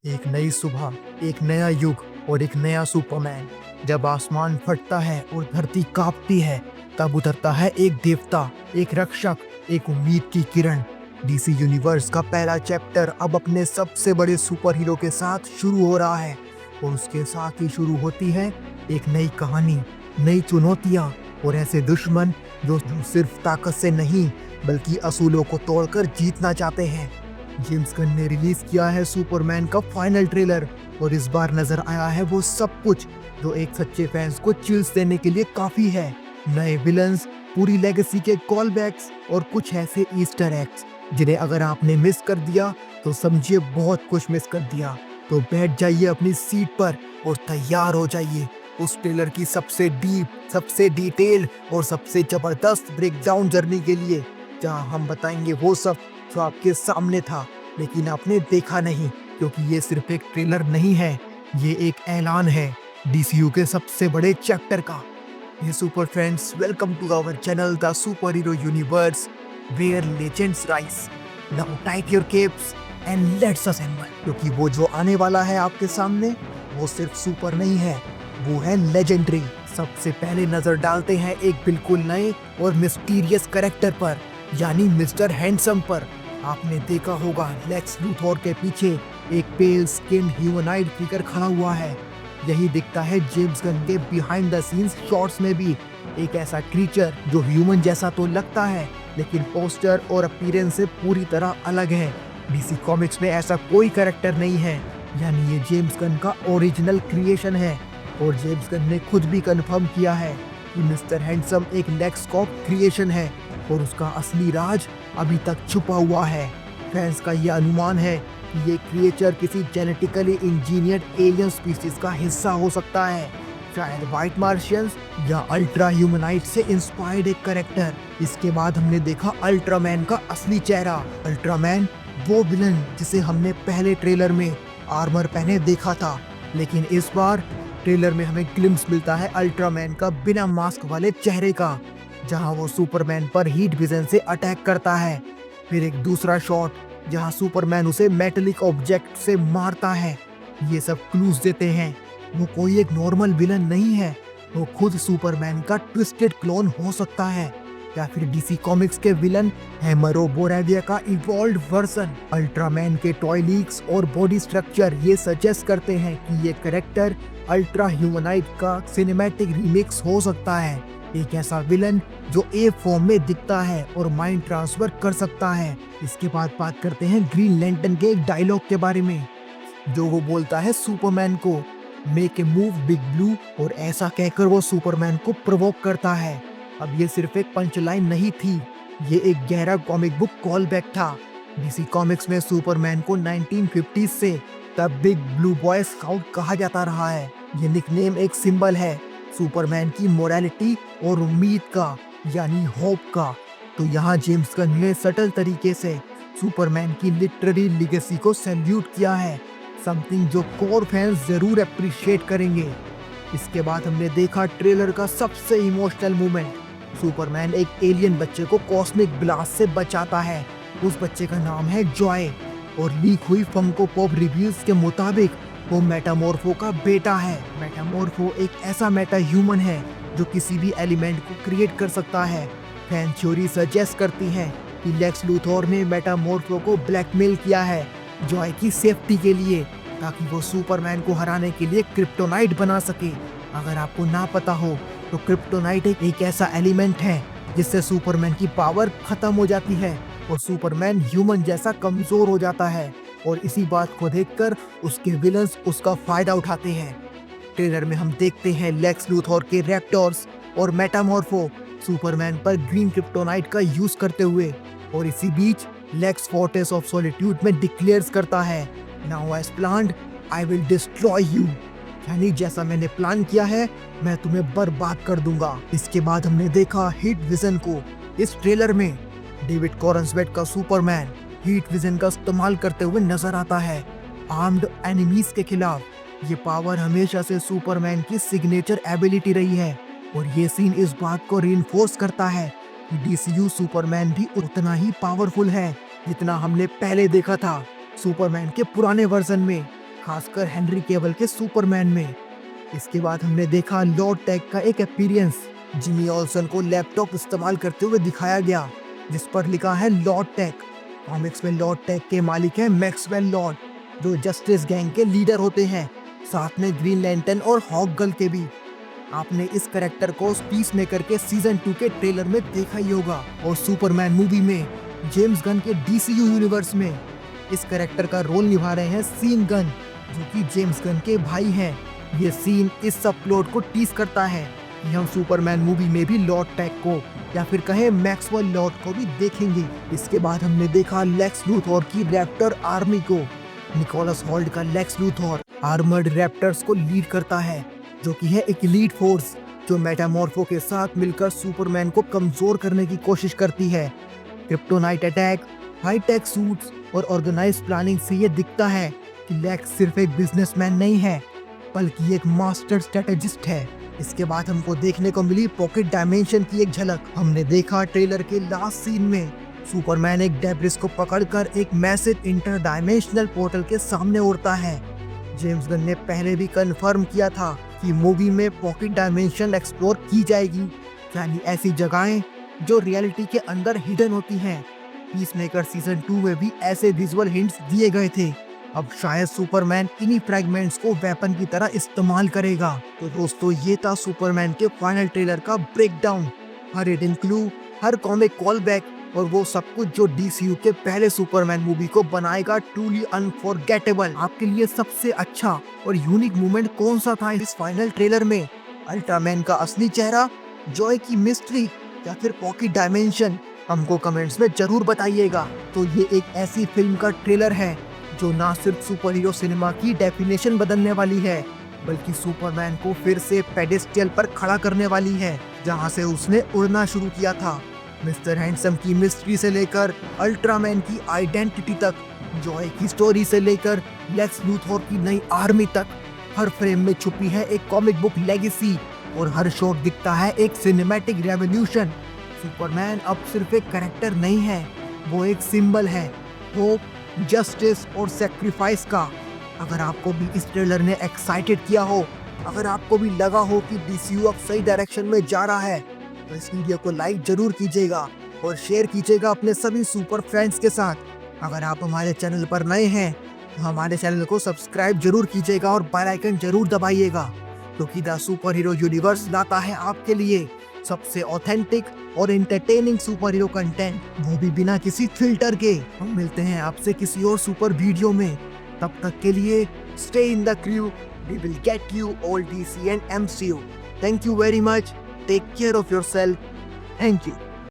एक नई सुबह, एक नया युग और एक नया सुपरमैन। जब आसमान फटता है और धरती कांपती है, तब उतरता है एक देवता, एक रक्षक, एक उम्मीद की किरण। डीसी यूनिवर्स का पहला चैप्टर अब अपने सबसे बड़े सुपर हीरो के साथ शुरू हो रहा है, और उसके साथ ही शुरू होती है एक नई कहानी, नई चुनौतियां और ऐसे दुश्मन जो सिर्फ ताकत से नहीं बल्कि असूलों को तोड़कर जीतना चाहते हैं। जेम्स गन ने रिलीज किया है सुपरमैन का फाइनल ट्रेलर, और इस बार नजर आया है वो सब कुछ जो एक सच्चे फैंस को चिल्स देने के लिए काफी है। नए विलन्स, पूरी लेगेसी के कॉल बैक्स और कुछ ऐसे ईस्टर एग्स जिन्हें अगर आपने मिस कर दिया तो समझिए बहुत कुछ मिस कर दिया। तो बैठ जाइए अपनी सीट पर और तैयार हो जाइए उस ट्रेलर की सबसे डीप, सबसे डिटेल और सबसे जबरदस्त ब्रेकडाउन जर्नी के लिए, जहां हम बताएंगे वो सब जो आपके सामने था लेकिन आपने देखा नहीं, क्योंकि ये सिर्फ एक ट्रेलर नहीं है, ये एक ऐलान है डीसीयू के सबसे बड़े चैप्टर का। ये super friends, welcome to our channel the super hero universe where legends rise. Now tight your capes and let's assemble, क्योंकि वो जो आने वाला है आपके सामने वो सिर्फ सुपर नहीं है, वो है लेजेंडरी। सबसे पहले नजर डालते हैं एक बिल्कुल नए और मिस्टीरियस कैरेक्टर पर, यानी मिस्टर हैंडसम पर। आपने देखा होगा लेक्स लूथोर के पीछे एक पेल स्किन ह्यूमनॉइड फिगर खड़ा हुआ है। यही दिखता है जेम्स गन के बिहाइंड द सीन्स शॉट्स में भी, एक ऐसा क्रीचर जो ह्यूमन जैसा तो लगता है लेकिन पोस्टर और अपीयरेंस से पूरी तरह अलग है। डीसी कॉमिक्स में ऐसा कोई कैरेक्टर नहीं है, यानी ये जेम्स गन का ओरिजिनल क्रिएशन है। और जेम्स गन ने खुद भी कंफर्म किया है कि मिस्टर हैंडसम एक लेक्स कॉप क्रिएशन है और उसका असली राज अभी तक छुपा हुआ है। फैंस का यह अनुमान है कि ये क्रिएचर किसी जेनेटिकली इंजीनियर्ड एलियन स्पीसीज का हिस्सा हो सकता है, शायद व्हाइट मार्शियंस या अल्ट्रा ह्यूमनाइट से इंस्पायर्ड एक कैरेक्टर। इसके बाद हमने देखा अल्ट्रामैन का असली चेहरा। अल्ट्रामैन वो विलन जिसे हमने पहले ट्रेलर में आर्मर पहने देखा था, लेकिन इस बार ट्रेलर में हमें ग्लिम्स मिलता है अल्ट्रामैन का बिना मास्क वाले चेहरे का, जहां वो सुपरमैन पर हीट विजन से अटैक करता है। फिर एक दूसरा शॉट जहां सुपरमैन उसे मेटेलिक ऑब्जेक्ट से मारता है। ये सब क्लूज देते हैं वो कोई एक नॉर्मल विलन नहीं है, वो खुद सुपरमैन का ट्विस्टेड क्लोन हो सकता है, या फिर डीसी कॉमिक्स के विलन हैमरो बोरेविया का इवॉल्व्ड वर्जन। अल्ट्रामैन के टॉय लीक्स और बॉडी स्ट्रक्चर ये सजेस्ट करते हैं कि ये कैरेक्टर अल्ट्रा ह्यूमनाइट का सिनेमैटिक रीमिक्स हो सकता है, एक ऐसा विलन जो ए फॉर्म में दिखता है और माइंड ट्रांसफर कर सकता है। इसके बाद बात करते हैं ग्रीन लैंटर्न के एक डायलॉग के बारे में, जो वो बोलता है सुपरमैन को, make a move big blue, और ऐसा कहकर वो सुपरमैन को प्रोवोक करता है। अब ये सिर्फ एक पंच लाइन नहीं थी, ये एक गहरा कॉमिक बुक कॉल बैक था। डीसी कॉमिक्स में सुपरमैन को 1950s से the big blue boy scout कहा जाता रहा है। ये निकनेम एक सिंबल है सुपरमैन की मोरालिटी और उम्मीद का, यानी होप का। तो यहाँ जेम्स गन ने सटल तरीके से सुपरमैन की लिटरेरी लेगेसी को सैल्यूट किया है, समथिंग जो कोर फैंस जरूर अप्रिशिएट करेंगे। इसके बाद हमने देखा ट्रेलर का सबसे इमोशनल मोमेंट। सुपरमैन एक एलियन बच्चे को कॉस्मिक ब्लास्ट से बचाता है। उस बच्चे का नाम है जॉय, और लीक हुई फंको पॉप रिव्यूज के मुताबिक वो मेटामॉर्फो का बेटा है। मेटामॉर्फो एक ऐसा मेटा ह्यूमन है जो किसी भी एलिमेंट को क्रिएट कर सकता है। फैन थ्योरी सजेस्ट करती है कि लेक्स लूथोर ने मेटामॉर्फो को ब्लैकमेल किया है जॉय की सेफ्टी के लिए, ताकि वो सुपरमैन को हराने के लिए क्रिप्टोनाइट बना सके। अगर आपको ना पता हो तो क्रिप्टोनाइट एक ऐसा एलिमेंट है जिससे सुपरमैन की पावर खत्म हो जाती है और सुपरमैन ह्यूमन जैसा कमजोर हो जाता है, और इसी बात को देखकर उसके विलन्स उसका फायदा उठाते हैं। ट्रेलर में हम देखते हैं लेक्स लूथोर के रैप्टर्स और मेटामॉर्फो सुपरमैन पर ग्रीन क्रिप्टोनाइट का यूज करते हुए, और इसी बीच लेक्स फोर्ट्रेस ऑफ सॉलिट्यूड में डिक्लेयर्स करता है, now as planned I will destroy you, यानी जैसा मैंने प्लान किया है मैं तुम्हें बर्बाद कर दूंगा। इसके बाद हमने देखा हीट विजन को। इस ट्रेलर में डेविड कॉरन्सवेट का सुपरमैन हीट विजन का इस्तेमाल करते हुए नजर आता है आर्म्ड एनिमीज के खिलाफ। ये पावर हमेशा से सुपरमैन की सिग्नेचर एबिलिटी रही है, और ये सीन इस बात को रीइंफोर्स करता है कि डीसीयू सुपरमैन भी उतना ही पावरफुल है जितना हमने पहले देखा था। सुपरमैन के पुराने वर्जन में खासकर हेनरी केवल के सुपरमैन में। इसके बाद हमने देखा लॉर्ड टेक का एक अपीयरेंस। जिमी ऑल्सन को लैपटॉप इस्तेमाल करते हुए दिखाया गया जिस पर लिखा है लॉर्ड टेक। कॉमिक्स में लॉर्ड टेक के मालिक हैं मैक्सवेल लॉर्ड, जो जस्टिस गैंग के लीडर होते हैं, साथ में ग्रीन लैंटर्न और हॉक गर्ल के भी। आपने इस कैरेक्टर को पीस मेकर के सीजन 2 के ट्रेलर में देखा ही होगा, और सुपरमैन मूवी में जेम्स गन के डीसीयू यूनिवर्स में इस कैरेक्टर का रोल निभा रहे हैं सीन गन, जो कि जेम्स गन के भाई हैं। ये सीन इस सब प्लॉट को टीज करता है कि हम सुपरमैन मूवी में भी लॉर्ड टेक को या फिर कहें मैक्सवेल लॉर्ड को भी देखेंगे। इसके बाद हमने देखा लेक्स लूथर की रैप्टर आर्मी को। निकोलस होल्ट का लेक्स लूथर आर्मर्ड रैप्टर्स को लीड करता है, जो कि है एक एलीट फोर्स जो मेटामॉर्फो के साथ मिलकर सुपरमैन को कमजोर करने की कोशिश करती है। Kryptonite attack, high tech suits और ऑर्गेनाइज प्लानिंग से ये दिखता है कि लेक्स सिर्फ एक बिजनेसमैन नहीं है, बल्कि एक मास्टर स्ट्रेटेजिस्ट है। इसके बाद हमको देखने को मिली पॉकेट डायमेंशन की एक झलक। हमने देखा ट्रेलर के लास्ट सीन में सुपरमैन एक डेब्रिस को पकड़कर एक मैसिव इंटर डायमेंशनल पोर्टल के सामने उड़ता है। जेम्स गन ने पहले भी कंफर्म किया था कि मूवी में पॉकेट डायमेंशन एक्सप्लोर की जाएगी, यानी ऐसी जगहें जो रियलिटी के अंदर हिडन होती हैं। पीसमेकर सीजन 2 में भी ऐसे विजुअल हिंट्स दिए गए थे। अब शायद सुपरमैन इन्हीं फ्रैगमेंट्स को वेपन की तरह इस्तेमाल करेगा। तो दोस्तों, ये था सुपरमैन के फाइनल ट्रेलर का ब्रेकडाउन। हर हिडन क्लू, हर कॉमिक कॉल बैक और वो सब कुछ जो डीसीयू के पहले सुपरमैन मूवी को बनाएगा ट्रूली अनफॉरगेटेबल। आपके लिए सबसे अच्छा और यूनिक मोमेंट कौन सा था इस फाइनल ट्रेलर में? अल्ट्रामैन का असली चेहरा, जॉय की मिस्ट्री या फिर पॉकेट डायमेंशन? हमको कमेंट्स में जरूर बताइएगा। तो ये एक ऐसी फिल्म का ट्रेलर है जो ना सिर्फ सुपर हीरो सिनेमा की डेफिनेशन बदलने वाली है, बल्कि सुपरमैन को फिर से पेडेस्टल पर खड़ा करने वाली है, जहां से उसने उड़ना शुरू किया था। मिस्टर हैंडसम की मिस्ट्री से लेकर अल्ट्रामैन की आइडेंटिटी तक, जॉय की स्टोरी से लेकर लेक्स लूथर की नई आर्मी तक, हर फ्रेम में छुपी है एक कॉमिक बुक लेगेसी और हर शॉट दिखता है एक सिनेमैटिक रेवोल्यूशन। सुपरमैन अब सिर्फ एक कैरेक्टर नहीं है, वो एक सिंबल है होप, जस्टिस और सैक्रिफाइस का। अगर आपको भी इस ट्रेलर ने एक्साइटेड किया हो, अगर आपको भी लगा हो कि डीसीयू अब सही डायरेक्शन में जा रहा है, तो इस वीडियो को लाइक जरूर कीजिएगा और शेयर कीजिएगा अपने सभी सुपर फ्रेंड्स के साथ। अगर आप हमारे चैनल पर नए हैं तो हमारे चैनल को सब्सक्राइब जरूर कीजिएगा और बेल आइकन जरूर दबाइएगा, क्योंकि द सुपर हीरो यूनिवर्स लाता है आपके लिए सबसे ऑथेंटिक और एंटरटेनिंग सुपर हीरो कंटेंट, वो भी बिना किसी फिल्टर के। हम मिलते हैं आपसे किसी और सुपर वीडियो में। तब तक के लिए stay in the crew, we will get you all DC and MCU। Thank you very much, take care of yourself, thank you.